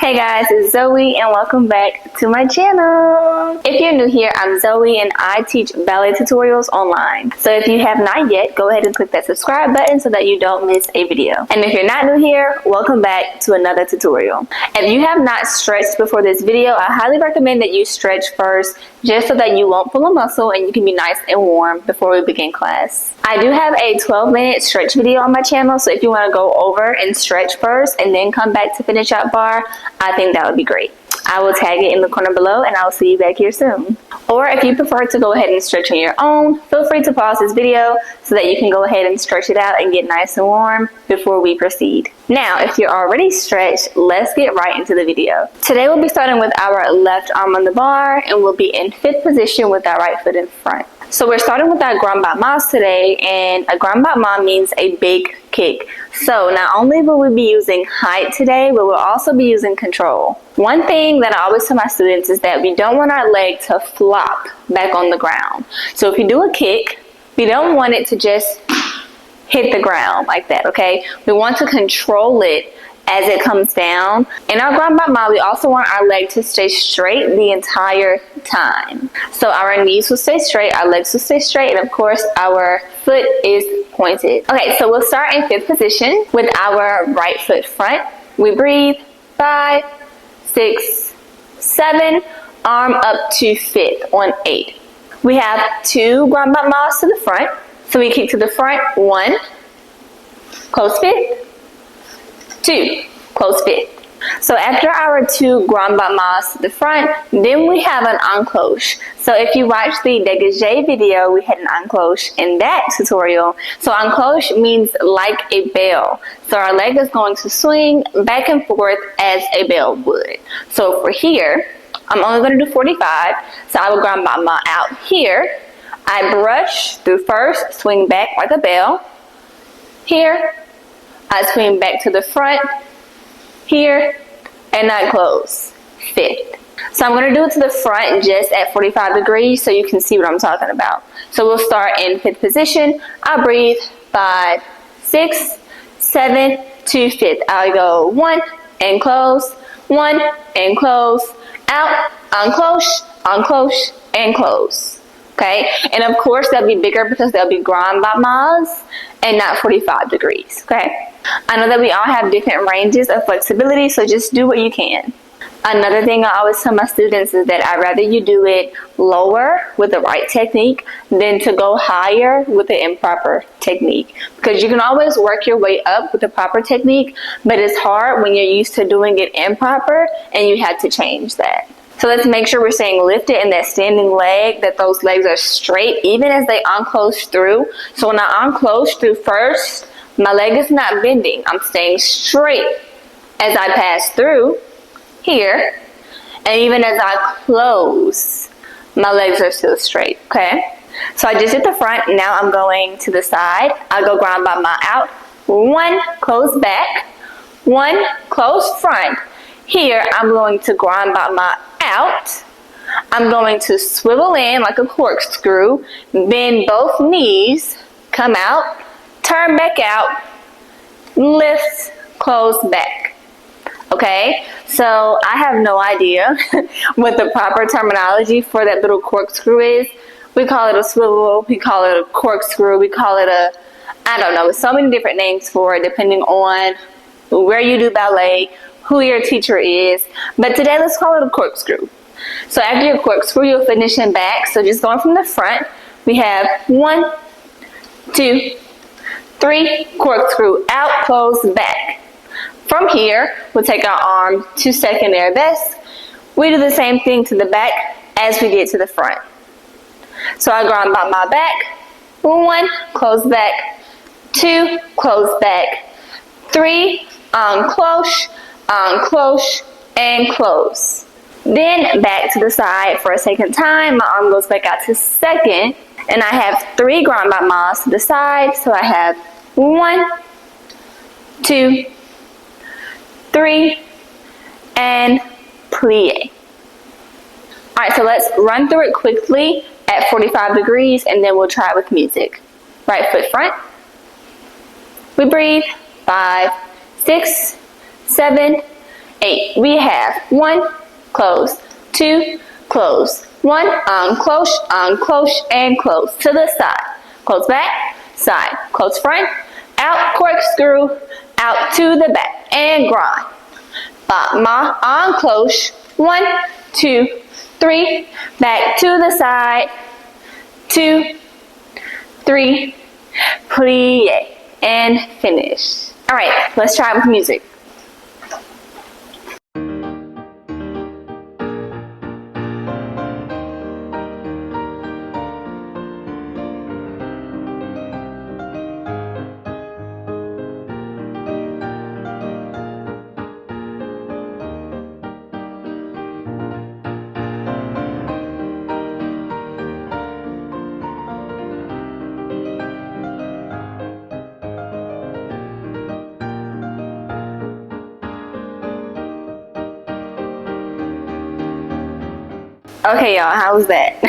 Hey guys, it's Zoe and welcome back to my channel. If you're new here, I'm Zoe and I teach ballet tutorials online. So if you have not yet, go ahead and click that subscribe button so that you don't miss a video. And if you're not new here, welcome back to another tutorial. If you have not stretched before this video, I highly recommend that you stretch first just so that you won't pull a muscle and you can be nice and warm before we begin class. I do have a 12-minute stretch video on my channel, so if you want to go over and stretch first and then come back to finish up bar, I think that would be great. I will tag it in the corner below and I'll see you back here soon. Or if you prefer to go ahead and stretch on your own, feel free to pause this video so that you can go ahead and stretch it out and get nice and warm before we proceed. Now, if you're already stretched, let's get right into the video. Today we'll be starting with our left arm on the bar and we'll be in fifth position with our right foot in front. So we're starting with our Grande Battement today, and a Grande Battement means a big kick. So not only will we be using height today, but we'll also be using control. One thing that I always tell my students is that we don't want our leg to flop back on the ground. So if you do a kick, we don't want it to just hit the ground like that, okay? We want to control it as it comes down. In our Grande Battement, we also want our leg to stay straight the entire time. So our knees will stay straight, our legs will stay straight, and of course our foot is pointed. Okay, so we'll start in fifth position with our right foot front. We breathe, 5, 6, 7, arm up to fifth on 8. We have 2 Grande Batements to the front. So we kick to the front, 1, close fifth, 2, close fifth. So after our 2 Grande Batements to the front, then we have an encloche. So if you watch the dégagé video, we had an encloche in that tutorial. So encloche means like a bell. So our leg is going to swing back and forth as a bell would. So for here, I'm only going to do 45. So I will Grande Battement out here. I brush through first, swing back like a bell. Here, I swing back to the front, here, and I close, fifth. So I'm going to do it to the front just at 45 degrees so you can see what I'm talking about. So we'll start in fifth position. I'll breathe, 5, 6, 7, to fifth. I'll go 1 and close, 1 and close, out, uncloche, uncloche, and close. Okay, and of course they'll be bigger because they'll be Grande Batements and not 45 degrees, okay? I know that we all have different ranges of flexibility, so just do what you can. Another thing I always tell my students is that I'd rather you do it lower with the right technique than to go higher with the improper technique. Because you can always work your way up with the proper technique, but it's hard when you're used to doing it improper and you have to change that. So let's make sure we're staying lifted in that standing leg, that those legs are straight, even as they uncloche through. So when I uncloche through first, my leg is not bending. I'm staying straight as I pass through here. And even as I close, my legs are still straight, okay? So I just did the front, now I'm going to the side. I go Grande Battement out, 1, close back, 1, close front. Here, I'm going to Grande Battement out. I'm going to swivel in like a corkscrew, bend both knees, come out, turn back out, lift, close back. Okay, so I have no idea what the proper terminology for that little corkscrew is. We call it a swivel, we call it a corkscrew, we call it a, I don't know, so many different names for it depending on where you do ballet, who your teacher is, but today let's call it a corkscrew. So after your corkscrew, you'll finish in back. So just going from the front, we have 1, 2, 3, corkscrew, out, close, back. From here, we'll take our arm to secondary best. We do the same thing to the back as we get to the front. So I Grande Battement back, 1, close back, 2, close back, 3, uncloche, uncloche, and close. Then back to the side for a second time. My arm goes back out to second, and I have 3 Grande Batements to the side. So I have 1, 2, 3, and plie. Alright, so let's run through it quickly at 45 degrees, and then we'll try it with music. Right foot front. We breathe, 5, 6, 7, 8. We have 1, close, 2, close, 1, unclose, and close to the side. Close back, side, close front, out, corkscrew, out to the back, and grind. Ma, unclose, 1, 2, 3, back to the side, 2, 3, plie, and finish. All right, let's try it with music. Okay, y'all, how was that?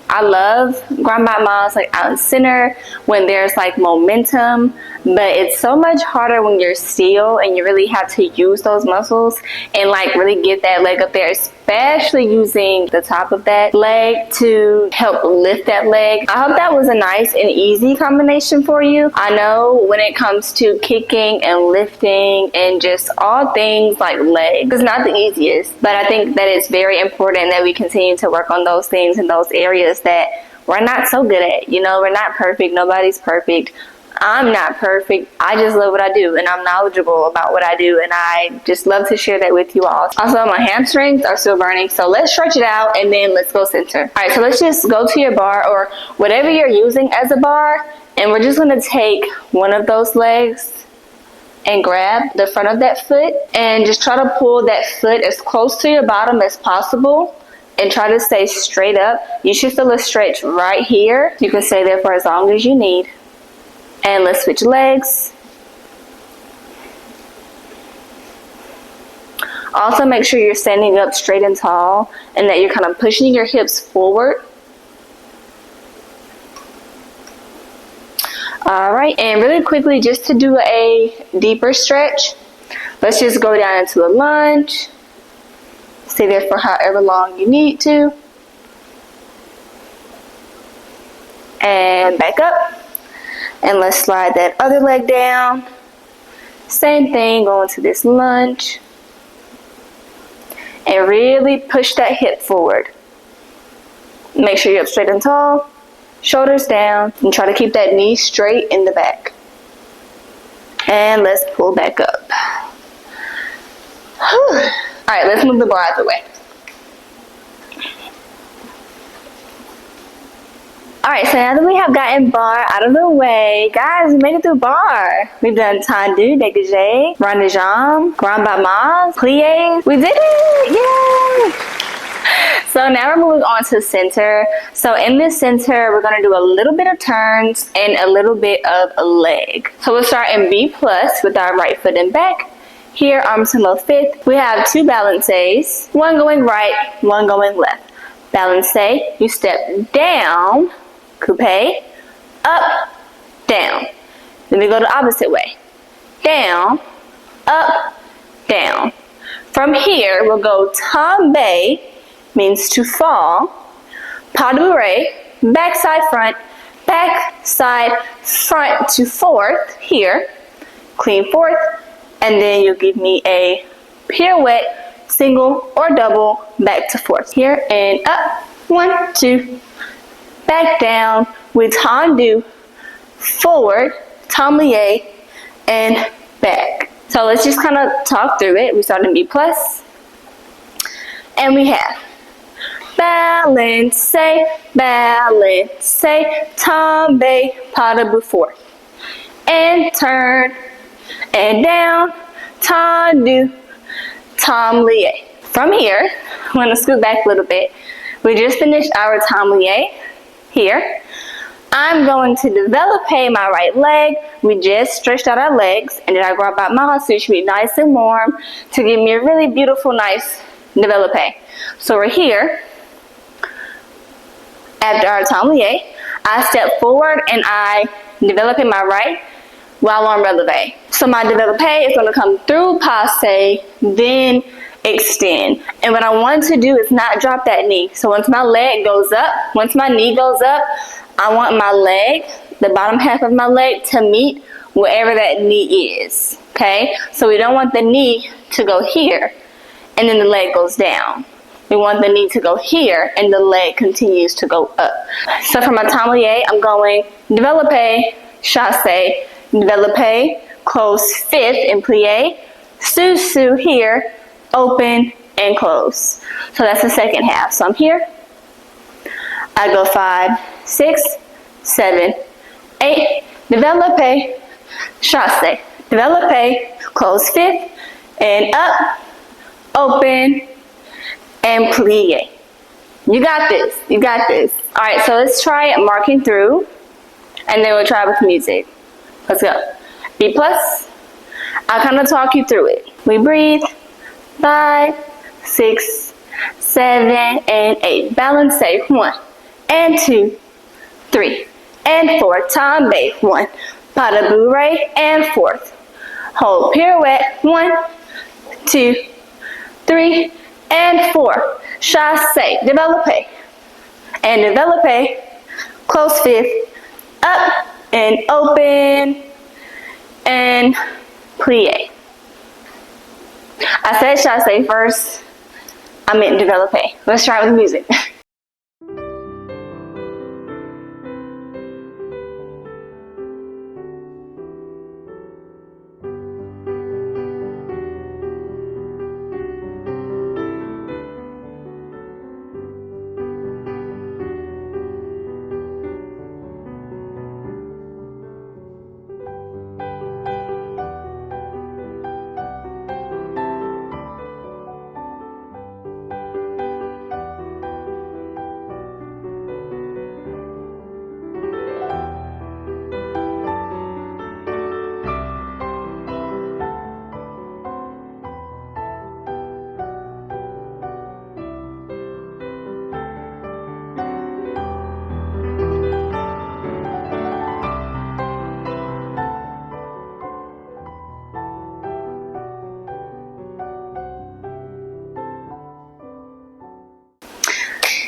I love Grande Battement, like out in center when there's like momentum, but it's so much harder when you're still and you really have to use those muscles and like really get that leg up there, especially using the top of that leg to help lift that leg. I hope that was a nice and easy combination for you. I know when it comes to kicking and lifting and just all things like legs, it's not the easiest, but I think that it's very important that we continue to work on those things in those areas that we're not so good at. You know, we're not perfect. Nobody's perfect. I'm not perfect. I just love what I do, and I'm knowledgeable about what I do, and I just love to share that with you all. Also, my hamstrings are still burning, so let's stretch it out and then let's go center. All right, so let's just go to your bar or whatever you're using as a bar, and we're just going to take one of those legs and grab the front of that foot and just try to pull that foot as close to your bottom as possible. And try to stay straight up. You should feel a stretch right here. You can stay there for as long as you need. And let's switch legs. Also, make sure you're standing up straight and tall and that you're kind of pushing your hips forward. All right, and really quickly, just to do a deeper stretch, let's just go down into a lunge. Stay there for however long you need to. And back up. And let's slide that other leg down. Same thing, going to this lunge. And really push that hip forward. Make sure you're up straight and tall. Shoulders down. And try to keep that knee straight in the back. And let's pull back up. Whew. All right, let's move the bar out of the way. All right, so now that we have gotten bar out of the way, guys, we made it through bar. We've done tendu, dégagé, rond de jambe, grand battement, pliés. We did it! Yay! So now we're moving on to center. So in this center, we're going to do a little bit of turns and a little bit of a leg. So we'll start in B+ with our right foot and back. Here, arms to the fifth. We have 2 balances, one going right, one going left. Balancé, you step down, coupe, up, down. Then we go the opposite way. Down, up, down. From here, we'll go tombe, means to fall. Pas de bourrée, back side front to fourth, here. Clean fourth. And then you'll give me a pirouette, single or double, back to fourth. Here and up, 1, 2, back down with tendu, forward, tablier, and back. So let's just kind of talk through it. We start in B+, and we have balancé, tombe, pas de bourrée, fourth, and turn. And down, tendu, tablier. From here, I'm going to scoot back a little bit. We just finished our tablier here. I'm going to develop my right leg. We just stretched out our legs, and then I grab out my so it should be nice and warm to give me a really beautiful, nice developpe. So we're here. After our tablier, I step forward and I develop in my right. while on releve. So my developpe is going to come through passe, then extend. And what I want to do is not drop that knee. So once my leg goes up, once my knee goes up, I want my leg, the bottom half of my leg, to meet wherever that knee is. Okay? So we don't want the knee to go here and then the leg goes down. We want the knee to go here and the leg continues to go up. So for my tablier, I'm going developpe, chasse, developpe, close fifth and plie, sous here, open and close. So that's the second half. So I'm here. I go 5, 6, 7, 8, developpe, chasse, developpe, close fifth, and up, open, and plie. You got this. You got this. All right, so let's try it marking through, and then we'll try with music. Let's go. B plus. I'll kind of talk you through it. We breathe. 5, 6, 7, and 8. Balance safe. 1 and 2, 3 and 4. Tombe. 1. Pas de bourrée and 4th. Hold pirouette. 1, 2, 3 and 4. Chasse. Developpe. And developpe. Close fifth. Up and open and plie. I said chasse first. I meant developpe. Let's try it with music.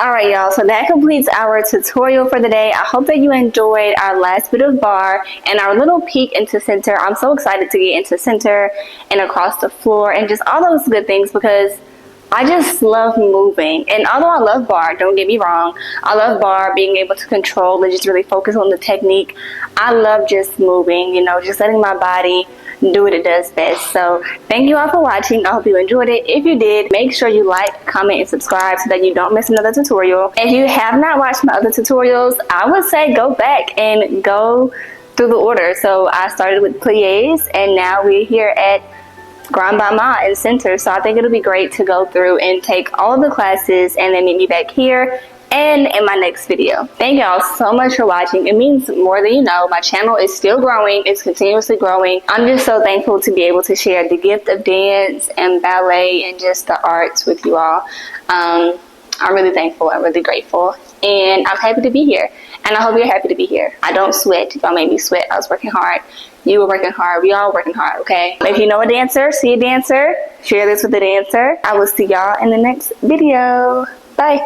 Alright y'all, so that completes our tutorial for the day. I hope that you enjoyed our last bit of bar and our little peek into center. I'm so excited to get into center and across the floor and just all those good things because I just love moving. And although I love bar, don't get me wrong, I love bar, being able to control and just really focus on the technique. I love just moving, you know, just letting my body do what it does best. So thank you all for watching. I hope you enjoyed it. If you did, make sure you like, comment, and subscribe so that you don't miss another tutorial. If you have not watched my other tutorials, I would say go back and go through the order. So I started with plies and now we're here at Grande Battement in center. So I think it'll be great to go through and take all of the classes and then meet me back here and in my next video. Thank y'all so much for watching. It means more than you know. My channel is still growing. It's continuously growing. I'm just so thankful to be able to share the gift of dance and ballet and just the arts with you all. I'm really thankful. I'm really grateful. And I'm happy to be here. And I hope you're happy to be here. I don't sweat. Y'all made me sweat. I was working hard. You were working hard. We all working hard, okay? If you know a dancer, see a dancer, share this with a dancer. I will see y'all in the next video. Bye.